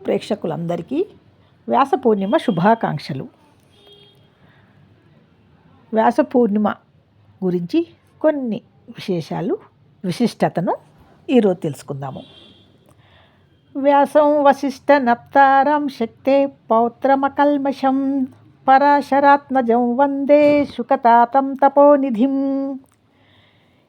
ప్రేక్షకులందరికీ వ్యాస పూర్ణిమ శుభాకాంక్షలు. వ్యాస పూర్ణిమ గురించి కొన్ని విశిష్టతను ఈరోజు తెలుసుకుందాము. వ్యాసం వశిష్ఠ నప్తారం శక్తే పౌత్రమకల్మషం పరాశరాత్మజం వందే శుకతాతం తపోనిధిం.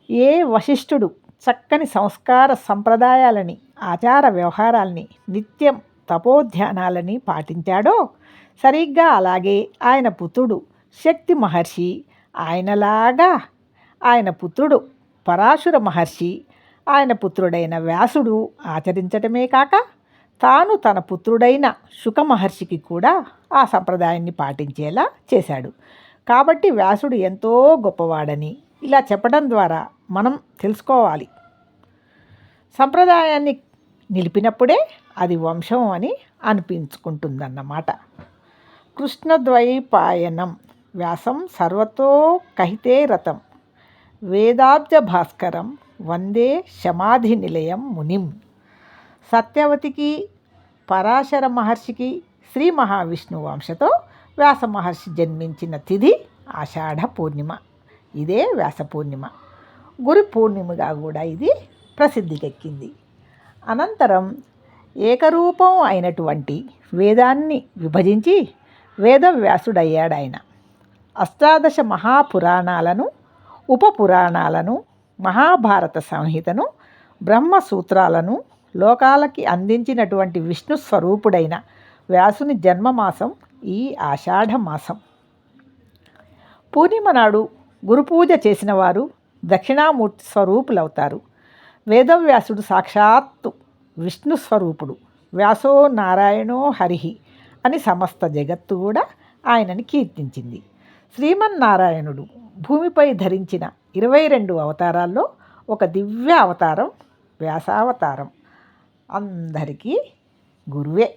ఏ వశిష్ఠుడు చక్కని సంస్కార సంప్రదాయాలని, ఆచార వ్యవహారాల్ని, నిత్యం తపోధ్యానాలని పాటించాడో సరిగ్గా అలాగే ఆయన పుత్రుడు శక్తి మహర్షి, ఆయన పుత్రుడు పరాశుర మహర్షి, ఆయన పుత్రుడైన వ్యాసుడు ఆచరించటమే కాక తాను తన పుత్రుడైన శుక మహర్షికి కూడా ఆ సంప్రదాయాన్ని పాటించేలా చేశాడు. కాబట్టి వ్యాసుడు ఎంతో గొప్పవాడని ఇలా చెప్పడం ద్వారా మనం తెలుసుకోవాలి. సంప్రదాయాన్ని నిలిపినప్పుడే అది వంశం అని అనిపించుకుంటుందన్నమాట. కృష్ణద్వైపాయనం వ్యాసం సర్వతో కహితే రతం వేదాబ్జ భాస్కరం వందే శమాధి నిలయం మునిం. సత్యవతికి, పరాశర మహర్షికి శ్రీ మహావిష్ణు వంశతో వ్యాస మహర్షి జన్మించిన తిథి ఆషాఢ పూర్ణిమ. ఇదే వ్యాస పూర్ణిమ. గురు పూర్ణిమగా కూడా ఇది ప్రసిద్ధికెక్కింది. అనంతరం ఏకరూపం అయినటువంటి వేదాన్ని విభజించి వేదవ్యాసుడయ్యాడాయన. అష్టాదశ మహాపురాణాలను, ఉపపురాణాలను, మహాభారత సంహితను, బ్రహ్మసూత్రాలను లోకాలకి అందించినటువంటి విష్ణు స్వరూపుడైన వ్యాసుని జన్మమాసం ఈ ఆషాఢ మాసం. పూర్ణిమ నాడు గురుపూజ చేసిన వారు దక్షిణామూర్తి స్వరూపులవుతారు. వేదవ్యాసుడు సాక్షాత్తు విష్ణు స్వరూపుడు. వ్యాసో నారాయణో హరిహి అని సమస్త జగత్తు కూడా ఆయనని కీర్తించింది. శ్రీమన్నారాయణుడు భూమిపై ధరించిన 22 అవతారాల్లో ఒక దివ్య అవతారం వ్యాసావతారం. అందరికీ గురువే.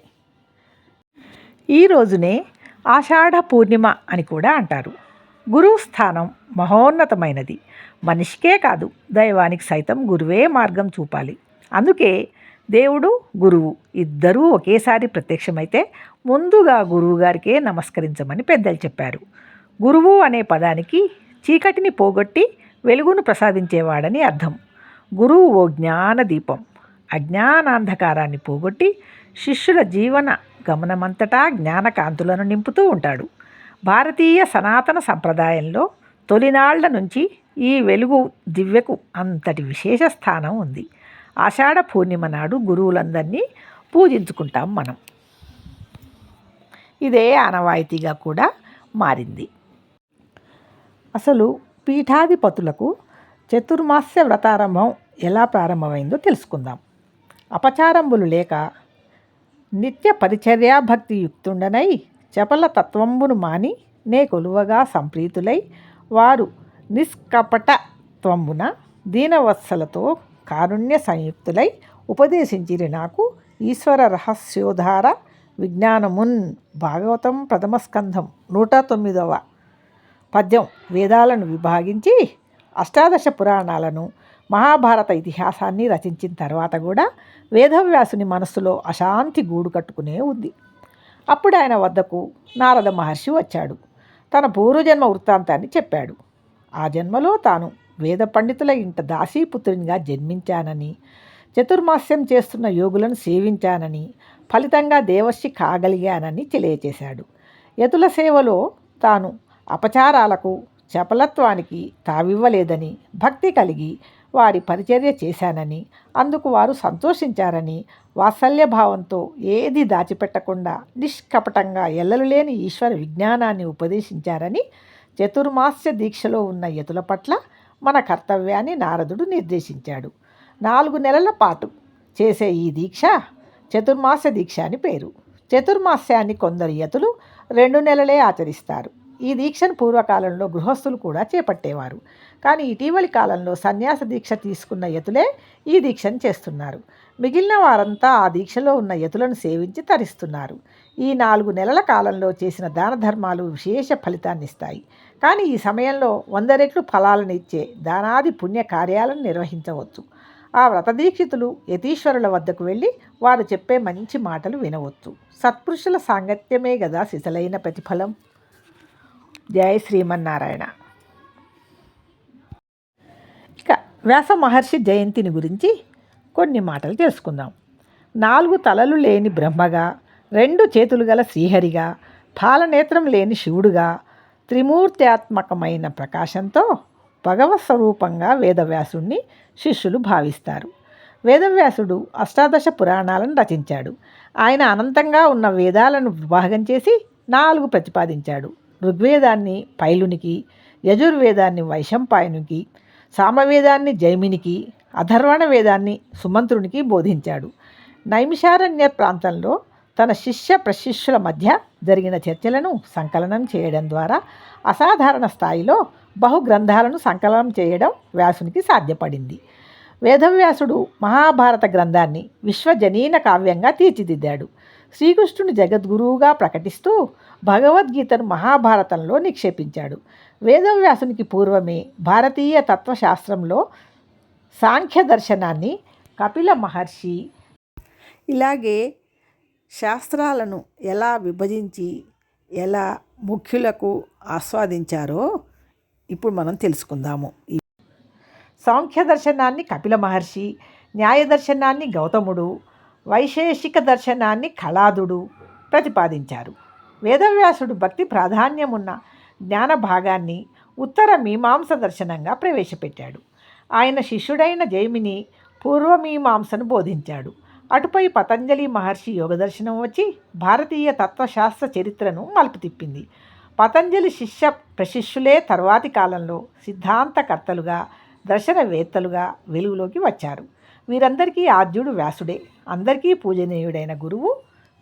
ఈ రోజునే ఆషాఢ పూర్ణిమ అని కూడా అంటారు. గురువు స్థానం మహోన్నతమైనది. మనిషికే కాదు, దైవానికి సైతం గురువే మార్గం చూపాలి. అందుకే దేవుడు, గురువు ఇద్దరూ ఒకేసారి ప్రత్యక్షమైతే ముందుగా గురువుగారికే నమస్కరించమని పెద్దలు చెప్పారు. గురువు అనే పదానికి చీకటిని పోగొట్టి వెలుగును ప్రసాదించేవాడని అర్థం. గురువు ఓ జ్ఞాన దీపం. అజ్ఞానాంధకారాన్ని పోగొట్టి శిష్యుల జీవన గమనమంతటా జ్ఞానకాంతులను నింపుతూ ఉంటాడు. భారతీయ సనాతన సంప్రదాయంలో తొలినాళ్ల నుంచి ఈ వెలుగు దివ్యకు అంతటి విశేష స్థానం ఉంది. ఆషాఢ పూర్ణిమ నాడు గురువులందరినీ పూజించుకుంటాం మనం. ఇదే ఆనవాయితీగా కూడా మారింది. అసలు పీఠాధిపతులకు చతుర్మాస్య వ్రతారంభం ఎలా ప్రారంభమైందో తెలుసుకుందాం. అపచారంబులు లేక నిత్య పరిచర్యాభక్తి యుక్తుండనై చపల తత్వంబును మాని నే కొలువగా సంప్రీతులై వారు నిష్కపటత్వంబున దీనవత్సలతో కారుణ్య సంయుక్తులై ఉపదేశించిరి నాకు ఈశ్వర రహస్యోధార విజ్ఞానమున్. భాగవతం ప్రథమ స్కంధం 109వ పద్యం. వేదాలను విభాగించి అష్టాదశ పురాణాలను, మహాభారత ఇతిహాసాన్ని రచించిన తర్వాత కూడా వేదవ్యాసుని మనస్సులో అశాంతి గూడు కట్టుకునే ఉంది. అప్పుడు ఆయన వద్దకు నారద మహర్షి వచ్చాడు. తన పూర్వజన్మ వృత్తాంతాన్ని చెప్పాడు. ఆ జన్మలో తాను వేద పండితుల ఇంట దాసీపుత్రునిగా జన్మించానని, చతుర్మాస్యం చేస్తున్న యోగులను సేవించానని, ఫలితంగా దేవర్షి కాగలిగానని తెలియచేశాడు. యతుల సేవలో తాను అపచారాలకు, చపలత్వానికి తావివ్వలేదని, భక్తి కలిగి వారి పరిచర్య చేశానని, అందుకు వారు సంతోషించారని, వాత్సల్యభావంతో ఏది దాచిపెట్టకుండా నిష్కపటంగా ఎల్లలు లేని ఈశ్వర విజ్ఞానాన్ని ఉపదేశించారని, చతుర్మాస్య దీక్షలో ఉన్న యతుల పట్ల మన కర్తవ్యాన్ని నారదుడు నిర్దేశించాడు. 4 నెలల పాటు చేసే ఈ దీక్ష చతుర్మాస్య దీక్ష అని పేరు. చతుర్మాస్యాన్ని కొందరు యతులు 2 నెలలే ఆచరిస్తారు. ఈ దీక్షను పూర్వకాలంలో గృహస్థులు కూడా చేపట్టేవారు. కానీ ఇటీవలి కాలంలో సన్యాస దీక్ష తీసుకున్న యతులే ఈ దీక్షను చేస్తున్నారు. మిగిలిన వారంతా ఆ దీక్షలో ఉన్న యతులను సేవించి తరిస్తున్నారు. ఈ 4 నెలల కాలంలో చేసిన దాన ధర్మాలు విశేష ఫలితాన్ని ఇస్తాయి. కానీ ఈ సమయంలో 100 రెట్లు ఫలాలను ఇచ్చే దానాది పుణ్య కార్యాలను నిర్వహించవచ్చు. ఆ వ్రతదీక్షితులు యతీశ్వరుల వద్దకు వెళ్ళి వారు చెప్పే మంచి మాటలు వినవచ్చు. సత్పురుషుల సాంగత్యమే గదా సిసలైన ప్రతిఫలం. జయ శ్రీమన్నారాయణ. ఇక వ్యాస మహర్షి జయంతిని గురించి కొన్ని మాటలు తెలుసుకుందాం. 4 తలలు లేని బ్రహ్మగా, 2 చేతులు గల శ్రీహరిగా, పాలనేత్రం లేని శివుడుగా, త్రిమూర్త్యాత్మకమైన ప్రకాశంతో భగవత్ స్వరూపంగా వేదవ్యాసుడిని శిష్యులు భావిస్తారు. వేదవ్యాసుడు అష్టాదశ పురాణాలను రచించాడు. ఆయన అనంతంగా ఉన్న వేదాలను విభాగం చేసి 4 ప్రతిపాదించాడు. ఋగ్వేదాన్ని పైలునికి, యజుర్వేదాన్ని వైశంపాయనునికి, సామవేదాన్ని జైమినికి, అథర్వణ వేదాన్ని సుమంత్రునికి బోధించాడు. నైమిషారణ్య ప్రాంతంలో తన శిష్య ప్రశిష్యుల మధ్య జరిగిన చర్చలను సంకలనం చేయడం ద్వారా అసాధారణ స్థాయిలో బహుగ్రంథాలను సంకలనం చేయడం వ్యాసునికి సాధ్యపడింది. వేదవ్యాసుడు మహాభారత గ్రంథాన్ని విశ్వజనీన కావ్యంగా తీర్చిదిద్దాడు. శ్రీకృష్ణుని జగద్గురువుగా ప్రకటిస్తూ భగవద్గీతను మహాభారతంలో నిక్షేపించాడు. వేదవ్యాసునికి పూర్వమే భారతీయ తత్వశాస్త్రంలో సాంఖ్య దర్శనాన్ని కపిల మహర్షి ఇలాగే శాస్త్రాలను ఎలా విభజించి ఎలా ముఖ్యులకు ఆస్వాదించారో ఇప్పుడు మనం తెలుసుకుందాము. సాంఖ్య దర్శనాన్ని కపిల మహర్షి, న్యాయ దర్శనాన్ని గౌతముడు, వైశేషిక దర్శనాన్ని కళాదుడు ప్రతిపాదించారు. వేదవ్యాసుడు భక్తి ప్రాధాన్యమున్న జ్ఞాన భాగాన్ని ఉత్తర మీమాంస దర్శనంగా ప్రవేశపెట్టాడు. ఆయన శిష్యుడైన జైమిని పూర్వమీమాంసను బోధించాడు. అటుపై పతంజలి మహర్షి యోగదర్శనం వచ్చి భారతీయ తత్వశాస్త్ర చరిత్రను మలుపు తిప్పింది. పతంజలి శిష్య ప్రశిష్యులే తర్వాతి కాలంలో సిద్ధాంతకర్తలుగా, దర్శనవేత్తలుగా వెలుగులోకి వచ్చారు. వీరందరికీ ఆద్యుడు వ్యాసుడే. అందరికీ పూజనీయుడైన గురువు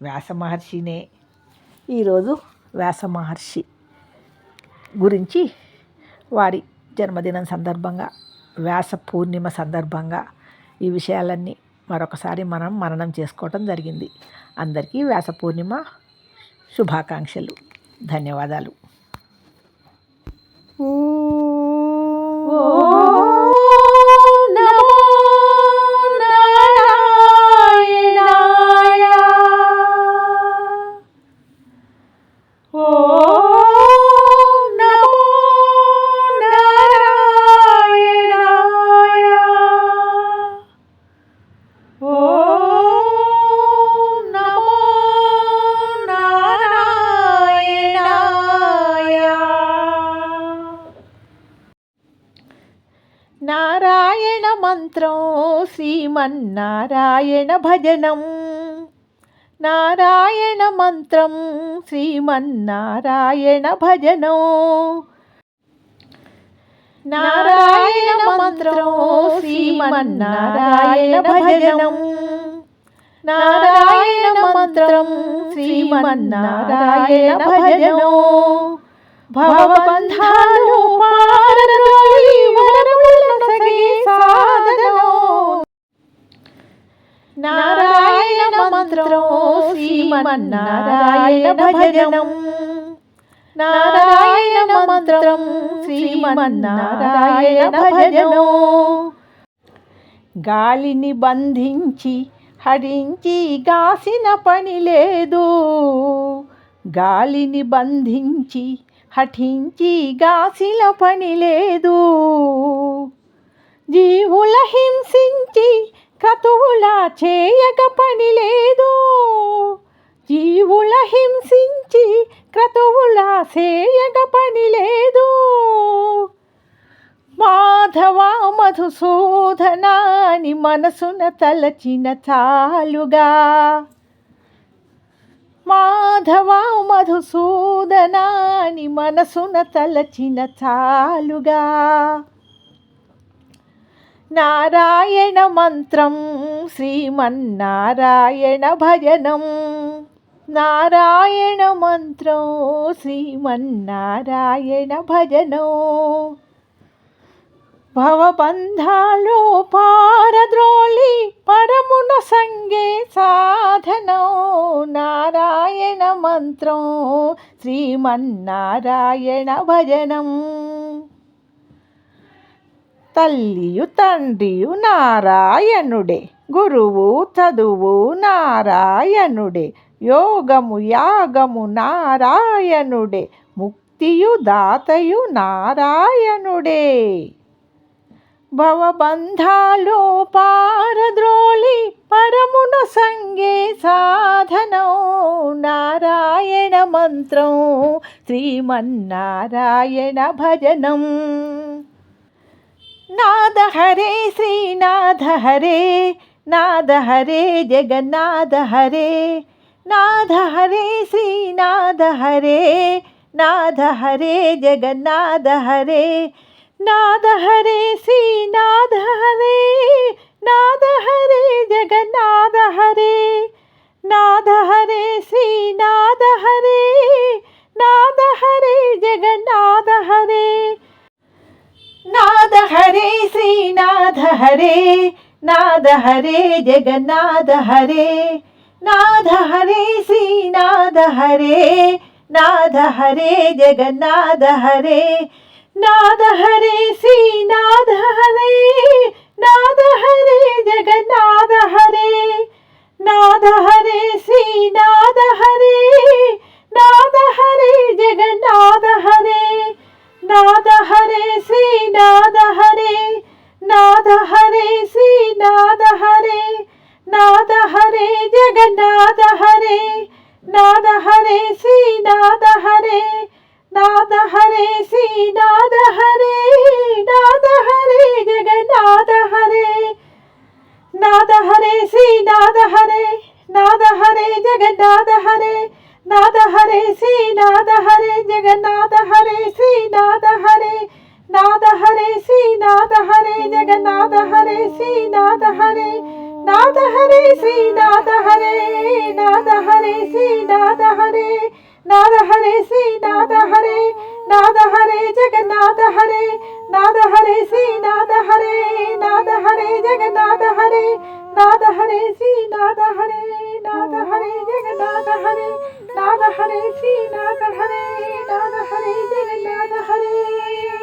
వ్యాస మహర్షినే. ఈరోజు వ్యాస మహర్షి గురించి వారి జన్మదినం సందర్భంగా, వ్యాస పూర్ణిమ సందర్భంగా ఈ విషయాలన్నీ మరొకసారి మనం మననం చేసుకోవటం జరిగింది. అందరికీ వ్యాస పూర్ణిమ శుభాకాంక్షలు. ధన్యవాదాలు. నారాయణ మంత్రం శ్రీమన్నారాయణ భజనం. నారాయణ మంత్రం శ్రీమన్నారాయణ భజనం. నారాయణ మంత్రం శ్రీమన్నారాయణ భజనం. నారాయణ మంత్రం శ్రీమన్నారాయణ భజనం. భవబంధాలు పారద్రోలి వరములనొసగే సాధనం. నారాయణ మంత్రం శ్రీమన్నారాయణ భజనం. నారాయణ మంత్రం శ్రీమన్నారాయణ భజనం. గాలిని బంధించి హరించి గాసిన పని లేదు. గాలిని బంధించి హఠించి గాసిన పని లేదు. జీవుల హింసించి క్రతువుల చేయక పని లేదు. జీవుల హింసించి క్రతువుల చేయక పని లేదు. మాధవ మధుసూదనాని మనసున తలచిన చాలుగా. మాధవ మధుసూదనాని మనసున తలచిన చాలుగా. నారాయణ మంత్రం శ్రీమన్నారాయణ భజనం. నారాయణ మంత్రం శ్రీమన్నారాయణ భజనం. భవబంధాలు పారద్రోలి పరమున సంగే సాధనం. నారాయణ మంత్రం శ్రీమన్నారాయణ భజనం. తల్లియు తండ్రియు నారాయణుడే, గురువు చదువు నారాయణుడే, యోగము యాగము నారాయణుడే, ముక్తియు దాతయు నారాయణుడే. భవబంధాలు పారద్రోలి పరమును సంగే సాధనం నారాయణ మంత్రం శ్రీమన్నారాయణ భజనం. నాద హరే శ్రీనాథ హరే, నాద హరే జగన్నాథ హరే, నాద హరే శ్రీనాథ హరే, నాద హరే జగన్నాథ హరే, నాద హరే శ్రీనాథ హరే, నాద హరే జగన్నాథ హరే, నాద హరే శ్రీనాథ హరే, నాద హరే జగన్నాథ హరే, నాద హరే శ్రీనాథ హరే, నాద హరే జగన్నాథ హరే, నాద హరే శ్రీనాథ హరే, నాద హరే జగన్నాథ హరే, నాద హరే శ్రీనాథ హరే, నాద హరే జగన్నాథ హరే, నాద హరే శ్రీనాథ హరే, నాద హరే జగన్నాథ హరే, నాద హరే శ్రీనాథ హరే, నాద హరే శ్రీనాథ హరే, నాద హరే జగన్నాథ హరే, నాద హరే శ్రీనాథ హరే, నాద హరే శ్రీనాథ హరే, నాద హరే జగన్నాథ హరే, నాద హరే శ్రీనాథ హరే, నాద హరే జగన్నాథ హరే, నాద హరే శ్రీనాథ హరే జగన్నాథ హరే శ్రీనాథ హరే, నాద హరే శ్రీనాథ హరే జగన్నాథ హరే శ్రీనాథ హరే, నాద హరే శ్రీనాథ హరే, నాద హరే శ్రీనాథ హరే, నాద హరే శ్రీనాథ హరే, నాద హరే జగన్నాథ హరే, నాద హరే శ్రీనాథ హరే, నాద హరే జగన్నాథ హరే, నాద హరే శ్రీనాథ హరే, నాద హరే జగన్నాథ హరే, నాద హరే శ్రీనాథ హరే, నాద హరే జగన్నాథ హరే.